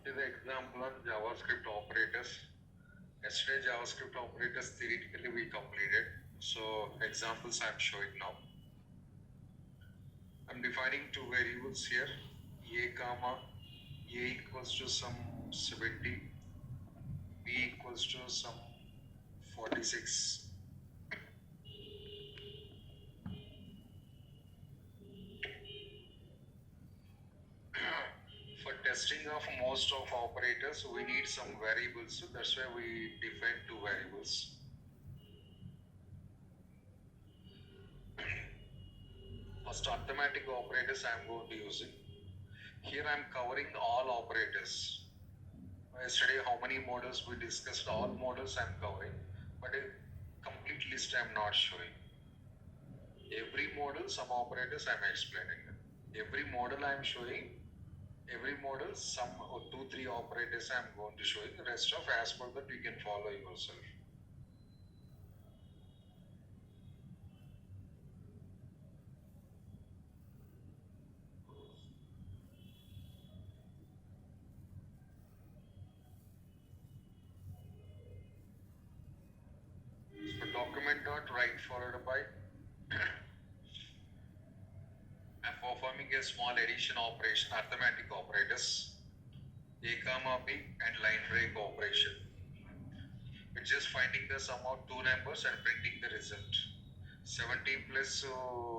To the example on JavaScript operators. Yesterday JavaScript operators theoretically we completed. So examples I'm showing now. I'm defining two variables here. A comma A equals to some 70, B equals to some 46. For testing of most of operators, we need some variables. So that's why we define two variables. First, arithmetic operators I'm going to use it. Here I'm covering all operators. Yesterday, how many models we discussed? All models I'm covering, but a complete list I'm not showing. Every model, some operators I'm explaining. Every model I'm showing. Every model, some or 2-3 operators I'm going to show you. The rest of as per that you can follow yourself. So document dot write followed by I'm performing a small addition operation, arithmetic operators, A comma B and line break operation. It's just finding the sum of two numbers and printing the result. 70 plus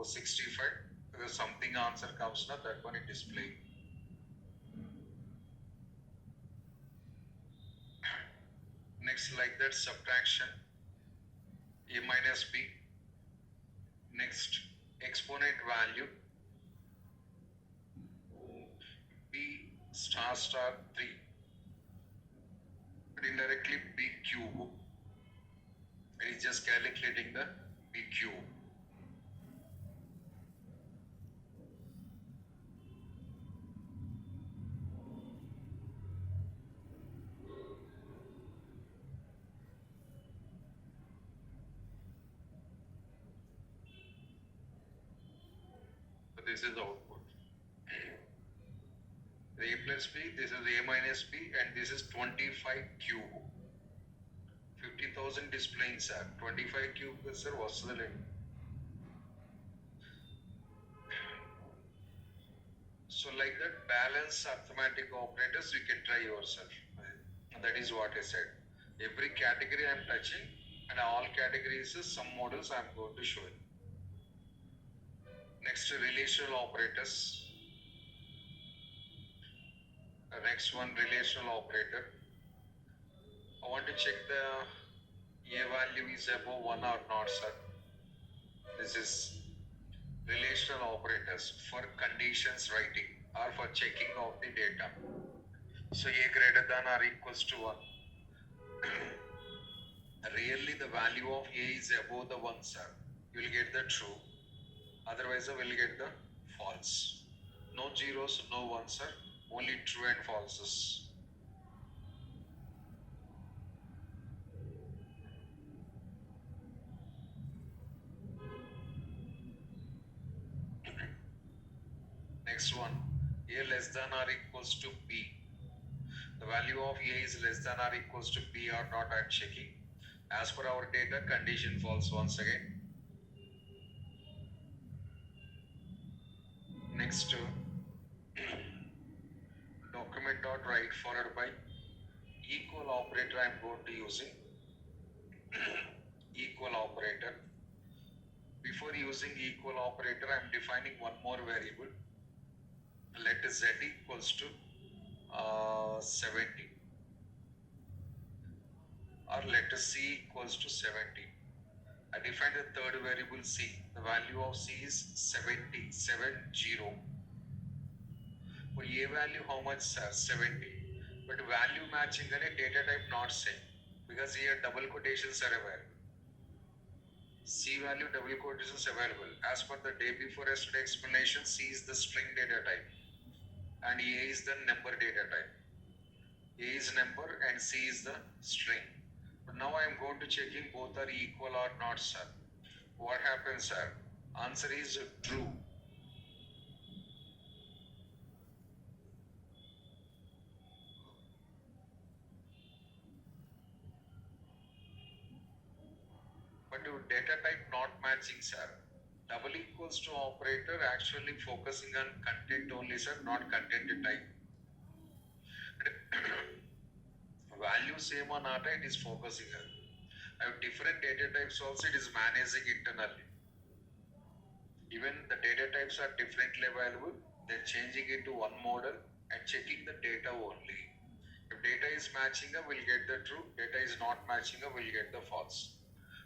65. Because something answer comes now, that one is displaying. Next, like that, subtraction A minus B. Next, exponent value B star star 3. But indirectly B cube. It is just calculating the B cube. So this is the output. A plus B, this is A minus B, and this is 25 cube. 50,000 displaying, sir. 25 cube, sir, what's the limit? So like that, balance arithmetic operators, you can try yourself. That is what I said. Every category I'm touching, and all categories, some models I'm going to show you. Next, relational operators. Next one, relational operator. I want to check the A value is above 1 or not, sir. This is relational operators for conditions writing or for checking of the data. So A greater than or equals to 1. Really the value of A is above the 1, sir. You will get the true. Otherwise, I will get the false. No zeros, no ones, sir. Only true and falses. Next one, A less than or equals to B. The value of A is less than or equals to B or not, I'm checking. As per our data, condition false once again. Next, document dot write followed by equal operator I'm going to using. Equal operator. Before using equal operator, I'm defining one more variable. Let Z equals to 70 or let C equals to 70. I define the third variable C. The value of C is 70, 70. For A value how much, sir? 70. But value matching and data type not same because here double quotations are available. C value double quotations available. As per the day before yesterday explanation, C is the string data type and A is the number data type. A is number and C is the string. But now I am going to checking both are equal or not, sir. What happens, sir? Answer is true. data type not matching, sir. Double equals to operator actually focusing on content only, sir, not content type. Value same or not, it is focusing on. I have different data types also, it is managing internally. Even the data types are differently available, then changing it to one model and checking the data only. If data is matching up, we'll get the true. Data is not matching up, we'll get the false.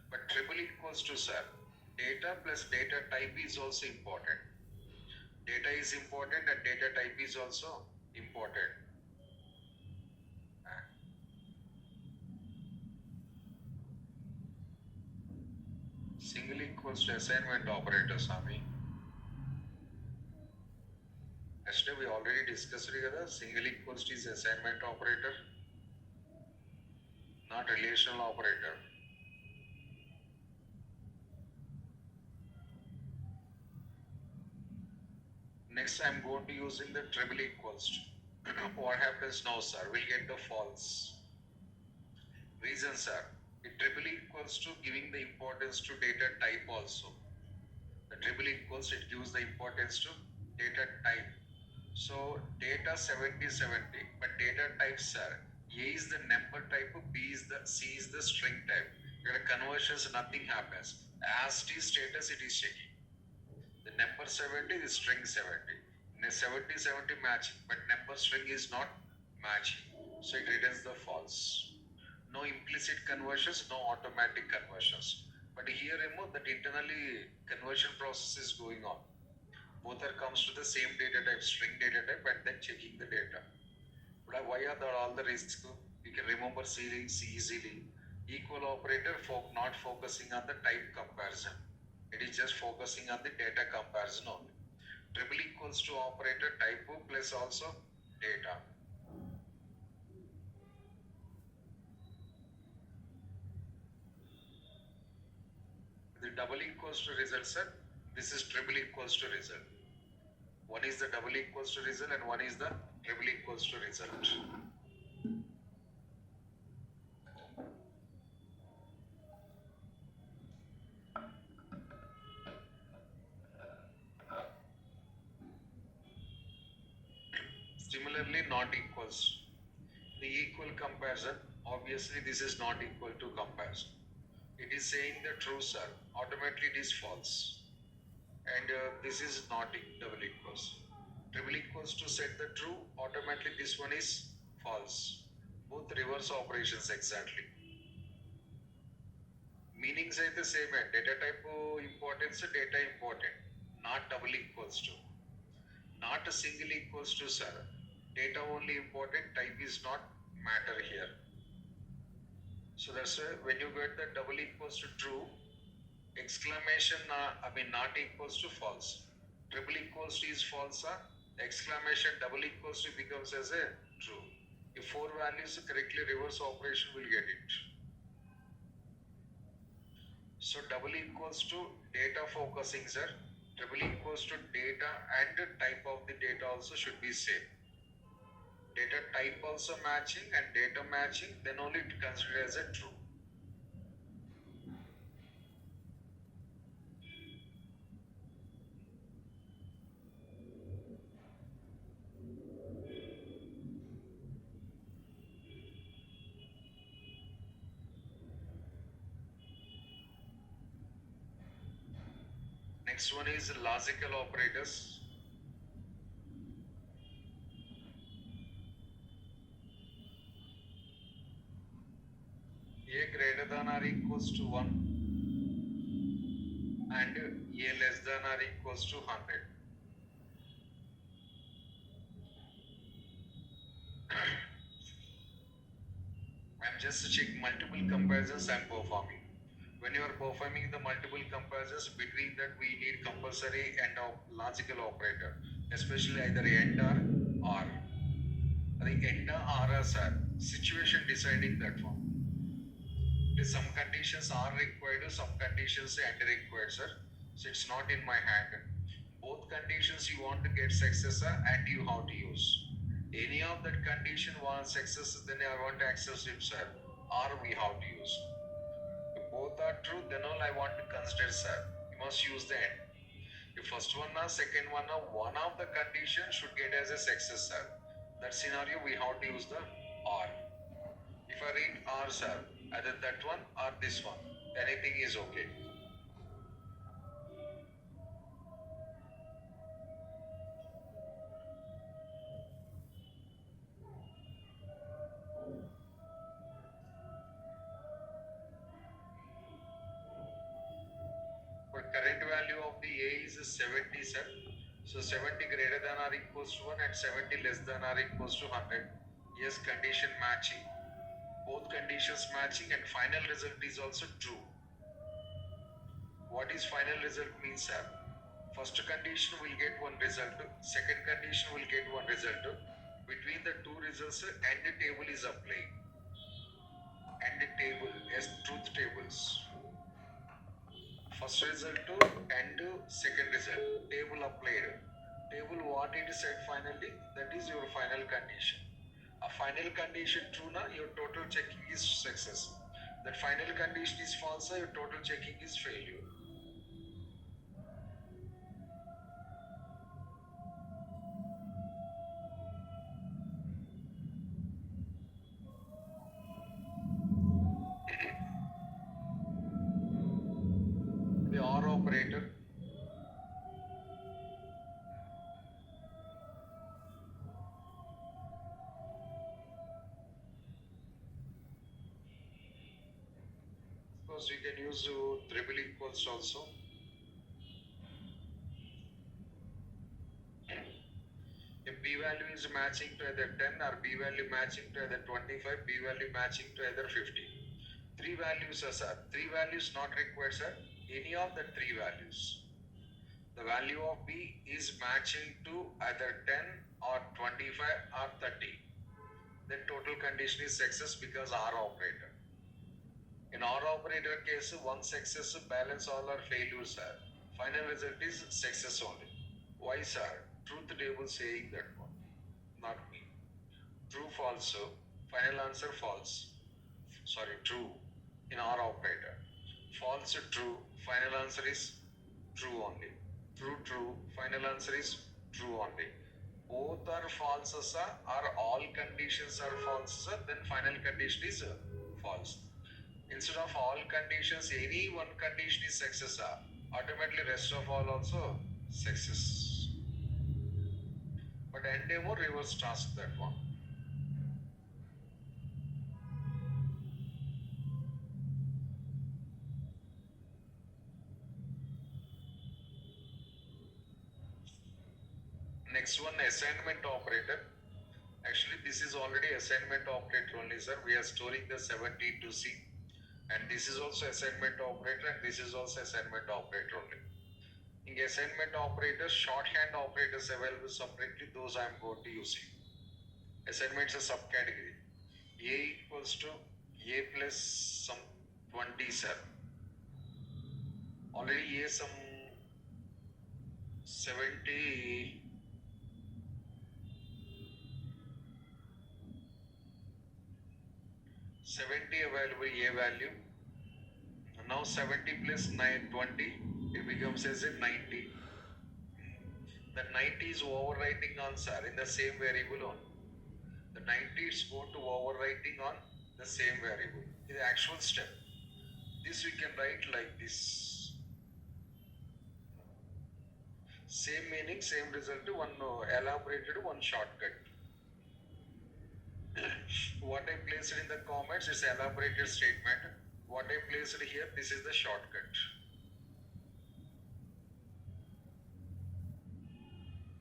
But triple equals to, sir, data plus data type is also important. Data is important and data type is also important. Single equals to assignment operator, Swami. Yesterday we already discussed together. Single equals to is assignment operator, not relational operator. Next I'm going to using the triple equals to. What happens now, sir? We'll get the false. Reason, sir. The triple equals to giving the importance to data type also. The triple equals, it gives the importance to data type. So data 70, but data type, sir. A is the number type, C is the string type. Here conversions, nothing happens. As T status, it is checking. The number 70 is string 70. In a 70 matching, but number string is not matching. So it returns the false. No implicit conversions, no automatic conversions. But here, remember that internally conversion process is going on. Both are comes to the same data type, string data type, and then checking the data. But why are there all the risks? You can remember C easily. Equal operator not focusing on the type comparison. It is just focusing on the data comparison only. Triple equals to operator type plus also data. The double equals to result, sir. This is triple equals to result. One is the double equals to result and one is the triple equals to result. Similarly, not equals. The equal comparison, obviously this is not equal to comparison. It is saying the true, sir. Automatically it is false. And this is not double equals. Triple equals to set the true, automatically this one is false. Both reverse operations exactly. Meanings are the same. Data type importance, data important. Not double equals to. Not a single equals to, sir. Data only important, type is not matter here. So that's why when you get the double equals to true, exclamation, not equals to false. Triple equals to is false, exclamation double equals to becomes as a true. If four values correctly, reverse operation will get it. So double equals to data focusing, sir. Triple equals to data and the type of the data also should be same. Data type also matching and data matching, then only it considered as a true. Next one is logical operators. A greater than or equals to 1 and A less than or equals to 100. I'm just checking multiple comparisons I'm performing. When you are performing the multiple comparisons, between that we need compulsory and logical operator, especially either AND or the AND or situation deciding that one. Some conditions are required, some conditions are required, sir. So it's not in my hand. Both conditions you want to get success and you have to use. Any of that condition wants success, then I want to access it, sir. Or we have to use. both are true, then all I want to consider, sir. You must use the and. If first one or second one or one of the conditions should get as a success, sir. That scenario we have to use the or. If I read or, sir, either that one or this one, anything is okay. But current value of the A is 70, sir. So 70 greater than or equals to 1 and 70 less than or equals to 100. Yes, condition matching. Both conditions matching and final result is also true. What is final result means, sir? First condition will get one result, second condition will get one result. Between the two results, and the table is applied. And the table as truth tables. First result and second result. Table applied. Table what it is said finally, that is your final condition. A final condition true na, your total checking is success. That final condition is false, your total checking is failure. The OR operator. Of course, we can use triple equals also. If B value is matching to either 10 or B value matching to either 25, B value matching to either 50. Three values are, sir. Three values not required, sir. Any of the three values. The value of B is matching to either 10 or 25 or 30. Then total condition is success because OR operator. In OR operator case, one success balance all are failures, sir. Final result is success only. Why, sir? Truth table saying that one, not me. True, false, final answer false. Sorry, true in OR operator. False, true, final answer is true only. True, true, final answer is true only. Both are false, sir, or all conditions are false, sir, then final condition is false. Instead of all conditions, any one condition is success, sir. Automatically rest of all also success. But endeavor reverse task that one. Next one, assignment operator. Actually, this is already assignment operator only, sir. We are storing the 70 to C. And this is also assignment operator and this is also assignment operator only. In assignment operators, shorthand operators available separately, those I am going to using. Assignments are subcategory. A equals to A plus some 20, sir. Already A some 70. Available A value. Now 70 plus 20, it becomes as a 90. The 90 is overwriting answer in the same variable on. The 90 is going to overwriting on the same variable. In the actual step. This we can write like this. Same meaning, same result, one elaborated, one shortcut. What I placed in the comments is elaborated statement. What I placed here, this is the shortcut.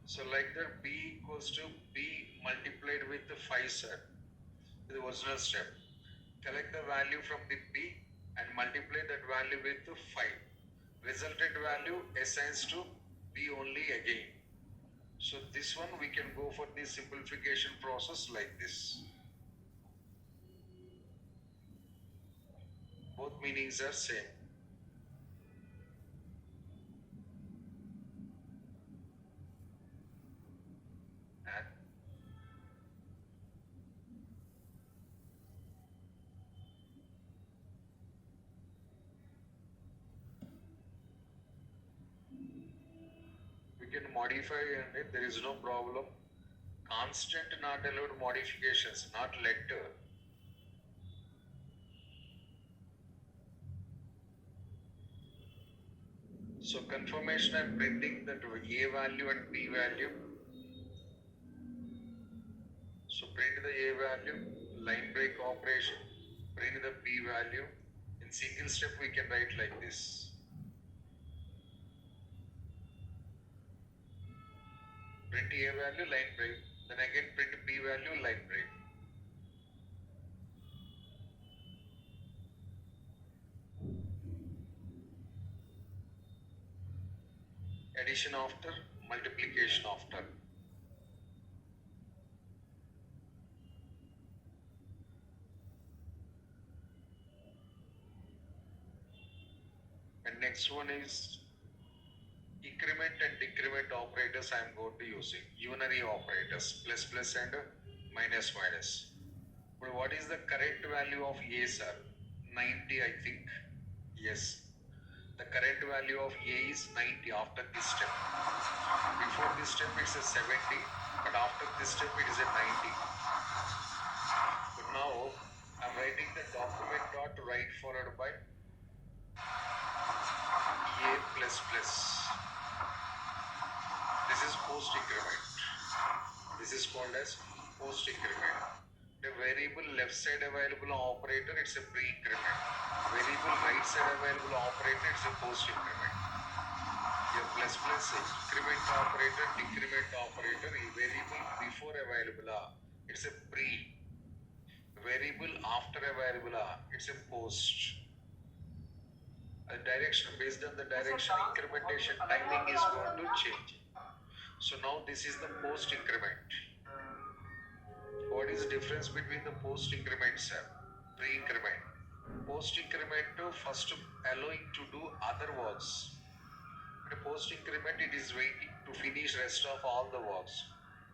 So like that, B equals to B multiplied with the 5, sir. The original step. Collect the value from the B and multiply that value with the 5. Resultant value assigns to B only again. So this one we can go for the simplification process like this. Both meanings are same. And can modify and there is no problem. Constant not allowed modifications, not letter. So confirmation I'm printing that A value and B value. So print the A value, line break operation, print the B value. In single step we can write like this. Print A value, line break. Then again print B value, line break. Addition after, multiplication after. And next one is increment and decrement operators I am going to using. Unary operators, plus plus and minus minus. But what is the correct value of A, sir? 90, I think. Yes. The correct value of A is 90 after this step. Before this step it's a 70, but after this step it is a 90. But now I'm writing the document dot write followed by A plus plus. This is post increment. This is called as post increment. The variable left side available operator, it's a pre-increment. Variable right side available operator, it's a post increment. Your plus plus increment operator, decrement operator, variable before available, it's a pre. Variable after available, it's a post. Direction, based on the direction, incrementation timing is going to change. So now this is the post increment. What is the difference between the post increment, sir? Pre-increment. Post increment first allowing to do other works. In a post increment, it is waiting to finish rest of all the works.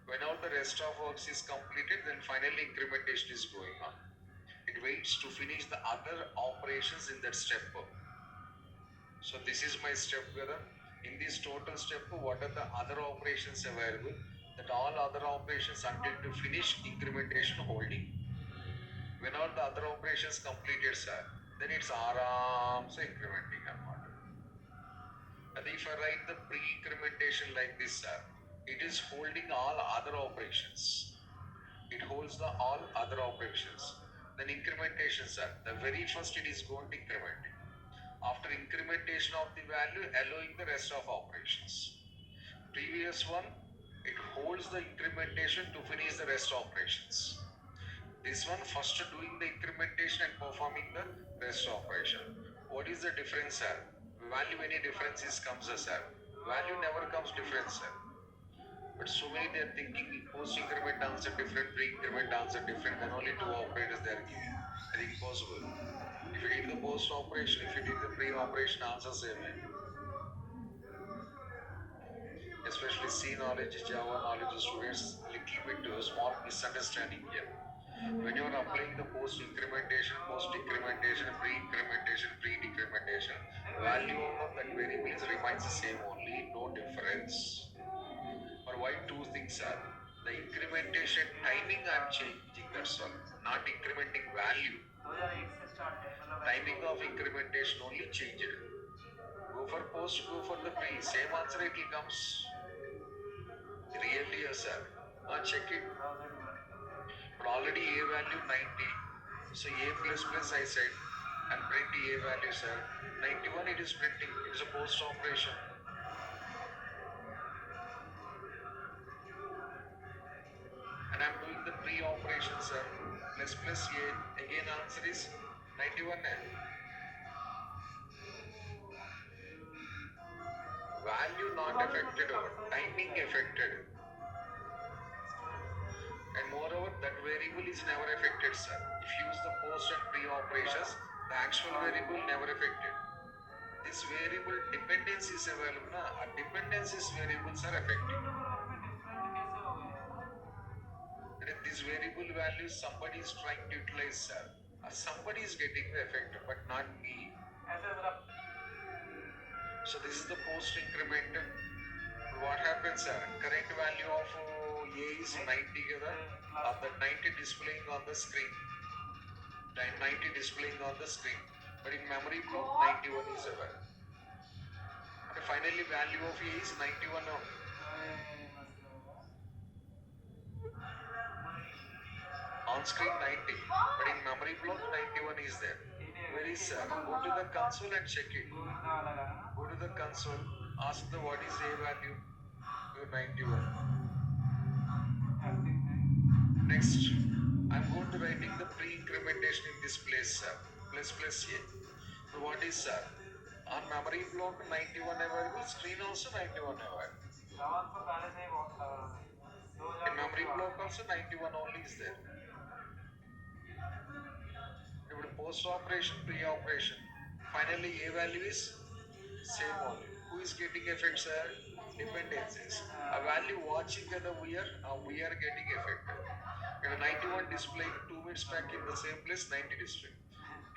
When all the rest of works is completed, then finally incrementation is going on. It waits to finish the other operations in that step. So this is my step, brother. In this total step, what are the other operations available? That all other operations until to finish incrementation holding. When all the other operations completed, sir, then it's so incrementing. And if I write the pre-incrementation like this, sir, it is holding all other operations. It holds the all other operations. Then incrementation, sir, the very first it is going to increment. After incrementation of the value, allowing the rest of operations. Previous one, it holds the incrementation to finish the rest operations. This one first doing the incrementation and performing the rest operation. What is the difference, sir? Value any differences comes, sir. Value never comes different, sir. But so many they are thinking post increment answer different, pre-increment answer different, then only two operators they are giving. I think impossible. If you did the post operation, if you did the pre-operation, answer same. Especially C knowledge, Java knowledge students, little bit small misunderstanding here. When you are applying the post incrementation, pre-incrementation, pre-decrementation, value of that variables remains the same only, no difference. But why two things are? The incrementation timing I am changing, that's all. Not incrementing value. Timing of incrementation only changed. Go for post, go for the pre. Same answer it will comes. Really, yes, sir. Check it. But already A value 90. So A plus plus I said. And print A value, sir. 91 it is printing. It is a post operation. And I'm doing the pre-operation, sir. Plus plus A. Again answer is 91. Value not affected or timing affected. And moreover, that variable is never affected, sir. If you use the post and pre-operations, the actual variable never affected. This variable dependencies available, dependencies variables are affected. And if this variable value somebody is trying to utilize, sir, somebody is getting the effect, but not me. So this is the post increment. What happens, sir? Current value of A is 90 kada. That 90 displaying on the screen. 90 displaying on the screen. But in memory block 91 is available. And finally value of A is 91 on screen 90. But in memory block 91 is there. Where is, sir? Go to the console and check it. Go to the console. Ask the what is A value. 91. Next, I'm going to writing the pre-incrementation in this place, sir. Plus A. So what is, sir? On memory block 91 available, screen also 91 available. In memory block also 91 only is there. Post operation, pre-operation. Finally, A value is same only. Who is getting effect, sir? Dependencies. A value watching the we are getting affected. 91 displaying 2 minutes back in the same place, 90 display.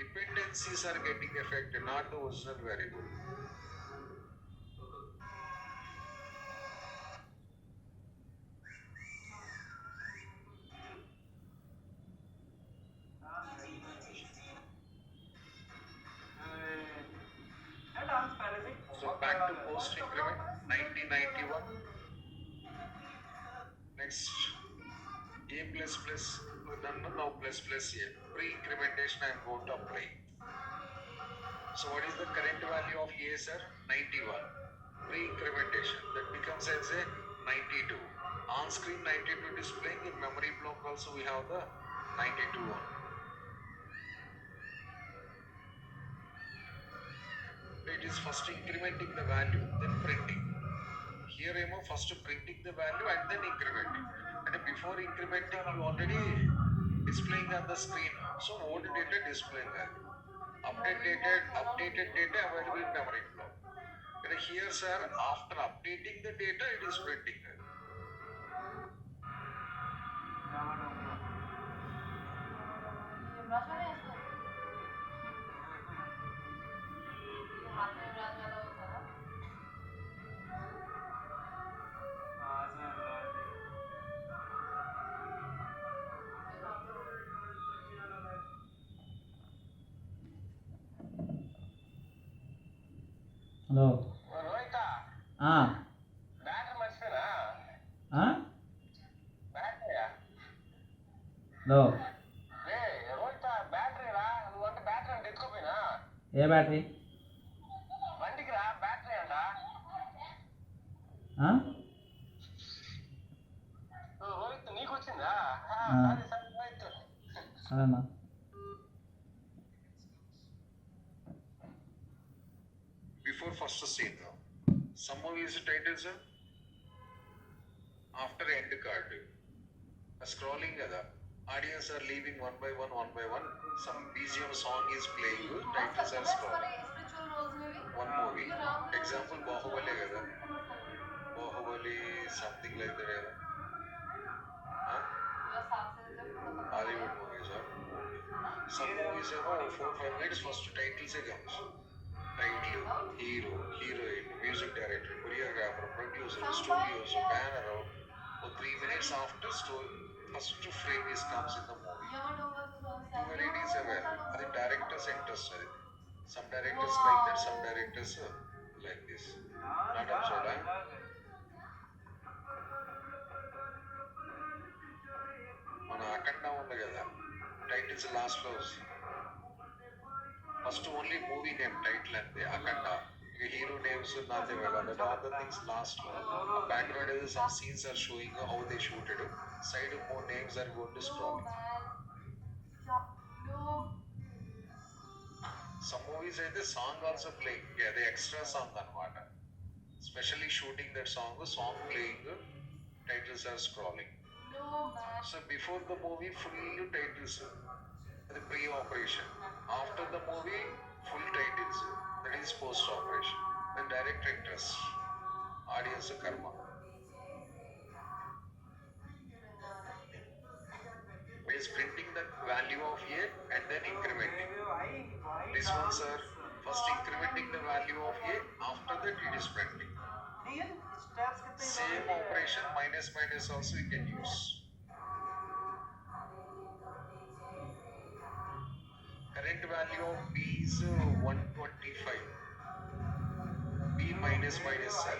Dependencies are getting affected, not the original variable. So back to post increment 9091. Next, A plus plus, done now plus plus A. Pre-incrementation I am going to apply. So what is the current value of A, sir? 91. Pre-incrementation, that becomes as a 92. On screen 92 displaying, in memory block also we have the 92 on. It is first incrementing the value, then printing. Here I am first printing the value and then incrementing. And before incrementing, you already displaying on the screen. So old data displaying that. Updated data available in memory block. And here, sir, after updating the data, it is printing. Hello hello A battery సరేనా Before first scene, some movies titles after end card. Scrolling audience are leaving one by one. Some BGM song is playing. Titles are scrolling. One movie. Example Bahubali Bahubali something like that. Hollywood movies some movies are 4-5 minutes first titles comes. Title, hero, heroine, music director, choreographer, producer, studios, banner out. For 3 minutes after story, first frame is comes in the movie. Where it is available. The director's interest. Some directors like that, some directors like this. Not absurd. మన అఖండ ఉంది కదా titles last లో first only movie name title అంతే అఖండ ఇక hero names nothing that all the things last లో background is some scenes are showing how they shooted side more names are going to scroll. Some movies అయితే song also playing అదే extra song అన్నమాట specially shooting that song playing titles are scrolling. So before the movie, full titles, the pre-operation. After the movie, full titles, that is post-operation. Then direct interest, audience karma. Is printing the value of A and then incrementing. This one, sir, first incrementing the value of A, after that it is printing. Same operation, minus minus also you can use. Current value of B is 125. B minus minus cell.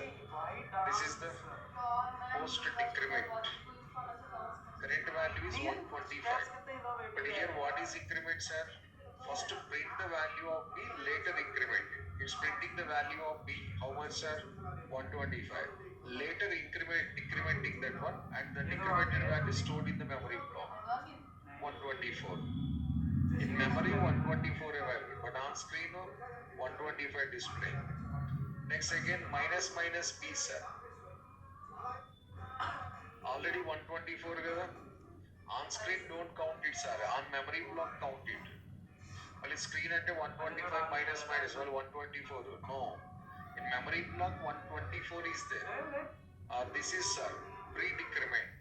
This is the post decrement. Current value is 125. But here what is increment, sir? First print the value of B, later increment it. It's printing the value of B. How much, sir? 125. Later decrementing that one, and the decremented value is stored in the memory block. 124. In memory 124 value, but on screen 125 display. Next again minus minus B, sir. Already 124 kada. On screen don't count it, sir. On memory block count it. Well, screen at 125 minus minus, well 124. No. In memory block 124 is there. This is, sir, pre-decrement.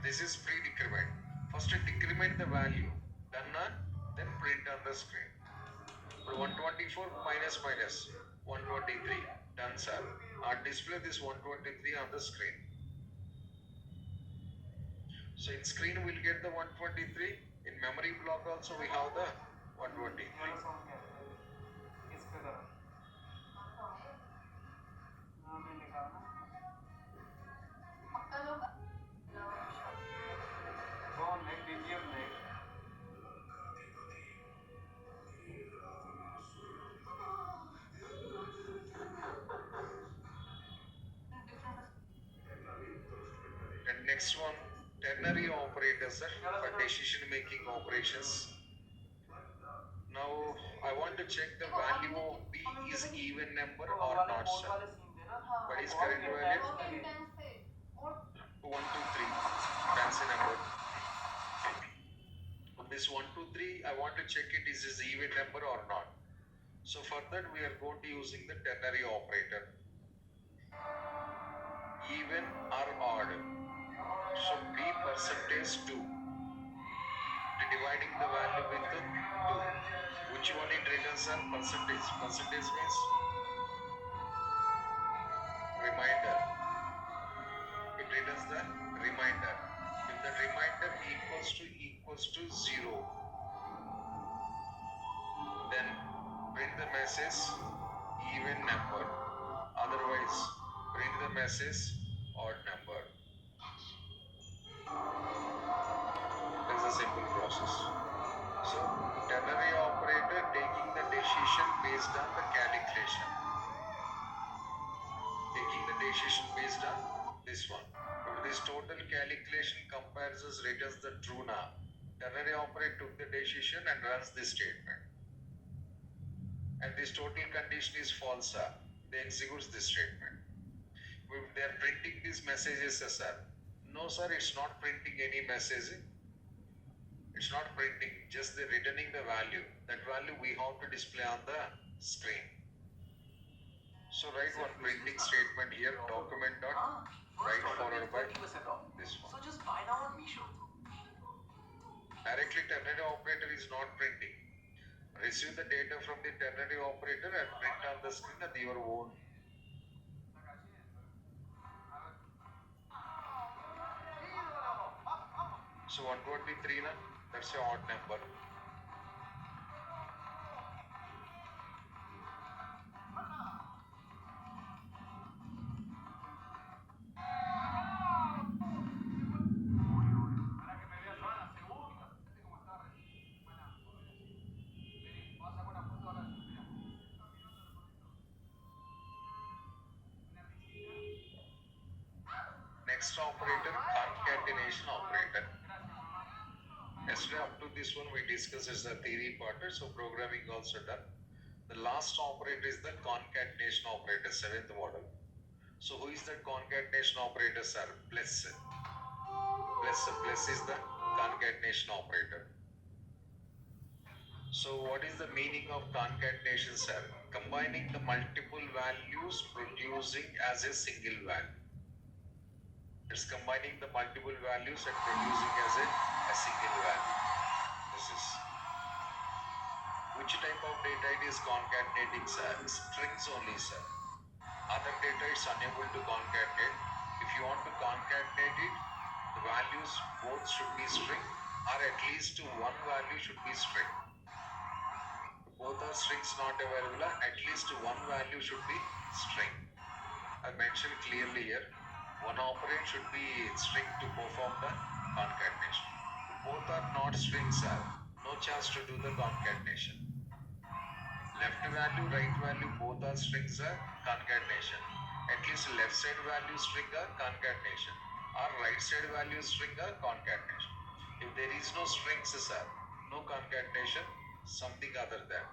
This is pre-decrement. First decrement the value. Done, then print on the screen. But 124 minus minus 123. Done, sir. Display this 123 on the screen. So in screen we'll get the 123. In memory block also we have the 123. And next one, ternary operators, sir, for decision making operations. Now I want to check the value of B is even number or not, sir. What is current value? 1, 2, 3. Fancy number. This 1, 2, 3, I want to check it is even number or not. So for that we are going to using the ternary operator. Even or odd. So B percentage 2. Dividing the value with 2. Which one it returns as percentage? Percentage means reminder. It returns the reminder. If the reminder equals to 0, then print the message even number. Otherwise, print the message odd number. That's a simple process. So, ternary operator taking the decision based on the calculation. Taking the decision based on this one. If this total calculation comparisons returns the true now. Ternary operator took the decision and runs this statement. And this total condition is false, they executes this statement. If they are printing these messages, sir. No, sir, it's not printing any message. It's not printing, just they're returning the value. That value we have to display on the screen. So write one printing statement here, document dot, write followed by this one. So just buy now on Meesho. Directly ternary operator is not printing. Receive the data from the ternary operator and print on the screen at your own. So 123, that's an odd number. Next operator, concatenation operator. Yesterday up to this one we discussed is the theory part, so programming also done. The last operator is the concatenation operator, 7th model. So who is the concatenation operator, sir? Plus. Plus is the concatenation operator. So what is the meaning of concatenation, sir? Combining the multiple values producing as a single value. It's combining the multiple values and producing as a single value. This is. Which type of data it is concatenating, sir? Strings only, sir. Other data is unable to concatenate. If you want to concatenate it, the values both should be string, or at least one value should be string. Both are strings not available, at least one value should be string. I mentioned clearly here, one operand should be string to perform the concatenation. Both are not strings, sir. No chance to do the concatenation. Left value, right value, both are strings are concatenation. At least left side value string are concatenation, or right side value string are concatenation. If there is no strings, sir, no concatenation, something other than.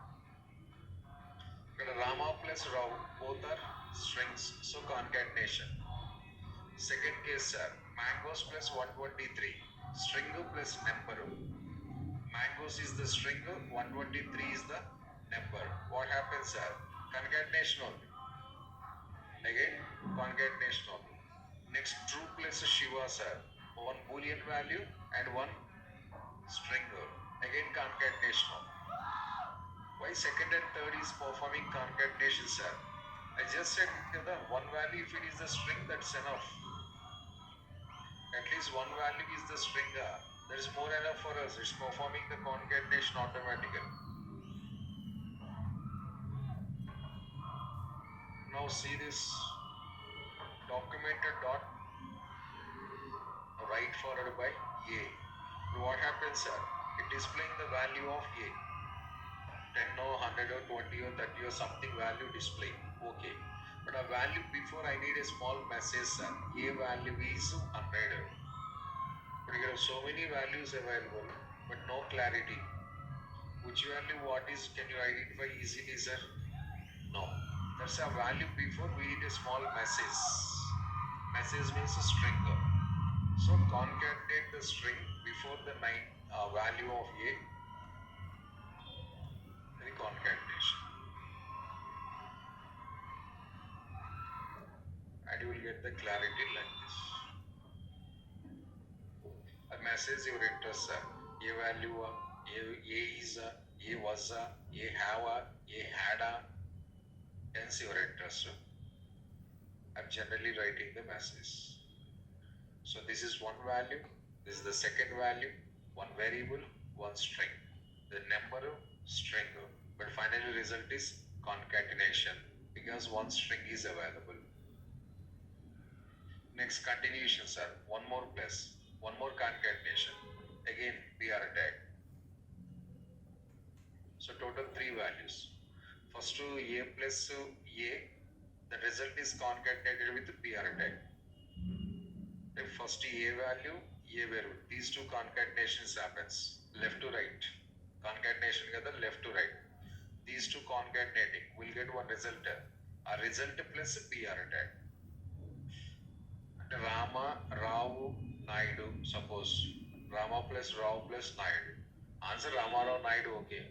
Rama plus Rao, both are strings, so concatenation. Second case, sir, mangoes plus 123, string plus number. Mangoes is the string, 123 is the number. What happens, sir? Concatenation only. Again, concatenation only. Next, true plus Shiva, sir. One boolean value and one string. Again, concatenation only. Why second and third is performing concatenation, sir? I just said the one value, if it is the string, that's enough. At least one value is the string. That is more enough for us. It's performing the concatenation automatically. Now see this documented dot right followed by A. What happens, sir? It displaying the value of A. 10 or 100 or 20 or 30 or something value display. Okay. But a value before I need a small message, sir. A value is 100. But you have so many values available, but no clarity. Which value what is, can you identify easily, sir? No. That's a value before we need a small message. Message means a string. So concatenate the string before the value of A. The concatenation. And you will get the clarity like this. A message your interest, sir. A value, A is, A was, A have, A had, hence your interest. I'm generally writing the message. So this is one value, this is the second value, one variable, one string. The number, string, but finally result is concatenation because one string is available. Next continuation, sir. One more plus, one more concatenation. Again, BR tag. So total three values. First to A plus A, the result is concatenated with BR tag. The first A value, A value. These two concatenations happens left to right. Concatenation together left to right. These two concatenating will get one result. A result plus BR tag. Rama, Rao, Naidu. Suppose Rama plus Rao plus Naidu. Answer Rama, Rao, Naidu. Okay.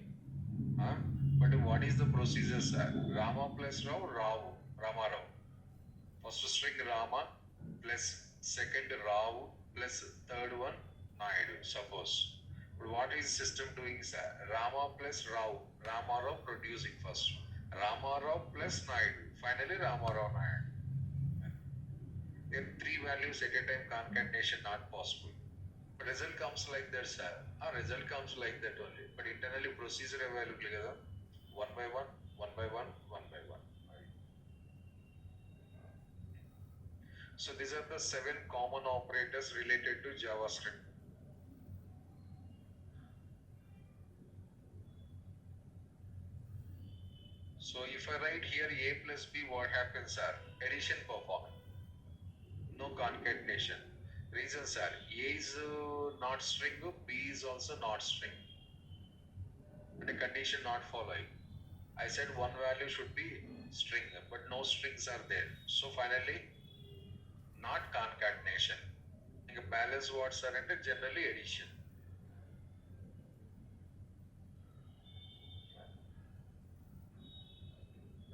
But what is the procedure, sir? Rama plus Rao, Rao, Rama, Rao. First string Rama plus second Rao plus third one Naidu. Suppose. But what is system doing, sir? Rama plus Rao, Rama, Rao producing first. Rama, Rao plus Naidu. Finally Rama, Rao, Naidu. Then three values at a time concatenation not possible. But result comes like that, sir. Result comes like that only. But internally procedure available together. One by one, one by one, one by one. Right. So these are the 7 common operators related to JavaScript. So if I write here A plus B, what happens, sir? Addition performing. No concatenation. Reasons are A is not string, B is also not string. And a condition not following. I said one value should be string, but no strings are there. So finally, not concatenation. Balance words are under generally addition.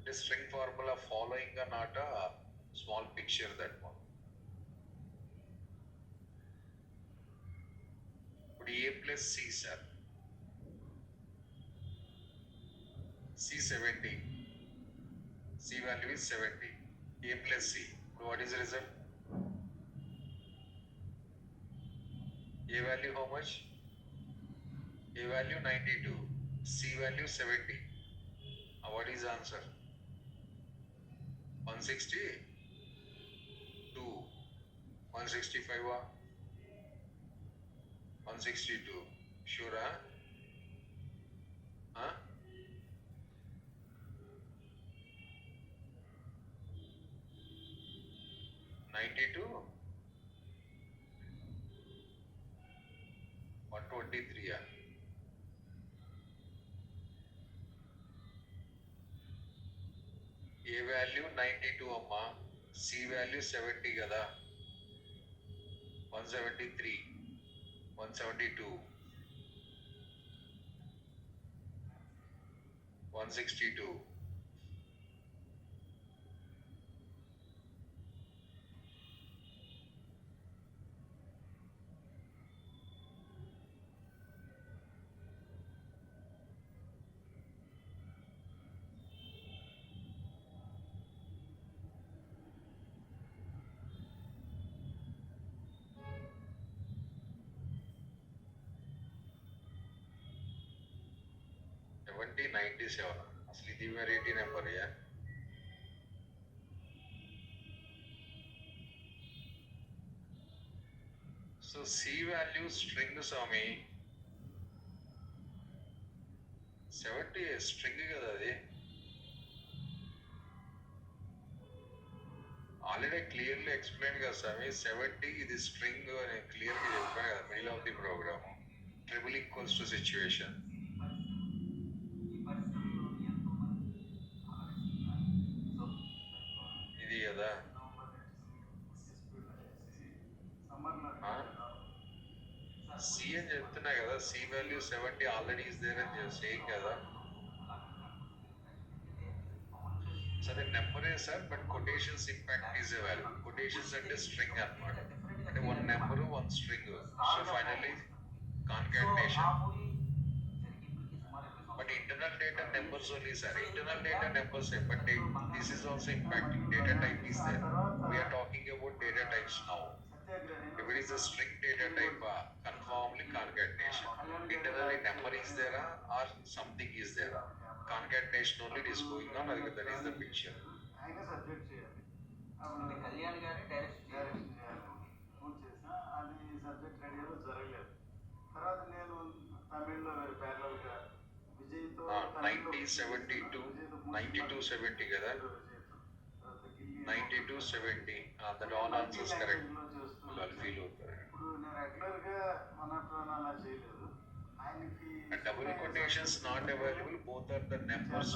The string formula following are not a small picture that one. A plus C, sir. C 70. C value is 70. A plus C. So what is the result? A value how much? A value 92. C value 70. What is the answer? 160? 2. 165 or 162? Sure, huh? Huh? $92? 123, yeah. A value 92 amma, C value 70 kada, 173, 172, 162. $70, 97. असली दी variety number है. So C value string Swami 70 string kada adi. Already clearly explained కదా Swami, 70 ఇది string అని clearly చెప్పాను కదా middle of the program. Triple equals to situation. ఇది కదా C అని చెప్తున్నా కదా, C value 70 already is there అని saying కదా. సరే నెంబరే sir, but quotations impact is a value. Quotations అంటే స్ట్రింగ్ అన్నమాట, అంటే one number one string. So finally concatenation. But internal data numbers only sir, internal data numbers, but this is also impacting data type is there. We're talking about data types now. If it is a string data type, conformly concatenation. Internally number is there or something is there. Concatenation only it is going on. That is the picture. Kalyan గారి direct అది subject రెడీగా జరగలేదు. తర్వాత నేను తమిళ్లో ప్యారలల్గా విజయ్తో 90-72 92-70 కదా, 92-70. That all answers correct. Feel అవుతారు. ఇప్పుడు నేను రెగ్యులర్గా మన అలా చేయలేదు. ఆయనకి double quotations not available, both are the numbers